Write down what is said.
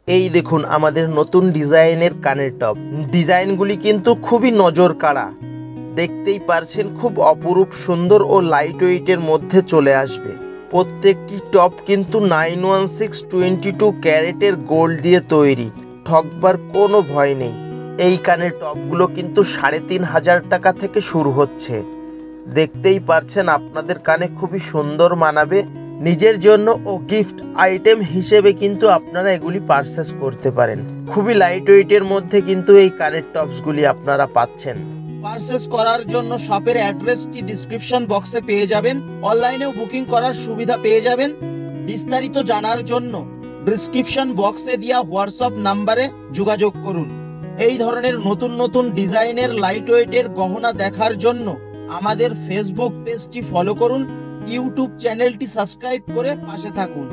এই দেখুন আমাদের নতুন ডিজাইনের কানের টপ। ডিজাইনগুলি কিন্তু খুবই নজর কাড়া, দেখতেই পারছেন খুব অপরূপ সুন্দর ও লাইট ওয়েটের মধ্যে চলে আসবে। প্রত্যেকটি টপ কিন্তু 916/22 ক্যারেটের গোল্ড দিয়ে তৈরি, ঠকবার কোনো ভয় নেই। এই কানের টপগুলো কিন্তু 3500 টাকা থেকে শুরু হচ্ছে। দেখতেই পারছেন আপনাদের কানে খুবই সুন্দর মানাবে। নিজের জন্য ও গিফট আইটেম হিসেবে কিন্তু আপনারা এগুলি পারচেস করতে পারেন। খুবই লাইট ওয়েটের মধ্যে কিন্তু এই কানের টপসগুলি আপনারা পাচ্ছেন। পারচেস করার জন্য শপের অ্যাড্রেসটি ডিসক্রিপশন বক্সে পেয়ে যাবেন। অনলাইনেও বুকিং করার সুবিধা পেয়ে যাবেন। বিস্তারিত জানার জন্য ডিসক্রিপশন বক্সে দেওয়া হোয়াটসঅ্যাপ নাম্বারে যোগাযোগ করুন। এই ধরনের নতুন নতুন ডিজাইনের লাইট ওয়েটের গহনা দেখার জন্য আমাদের ফেসবুক পেজটি ফলো করুন, ইউটিউব চ্যানেলটি সাবস্ক্রাইব করে পাশে থাকুন।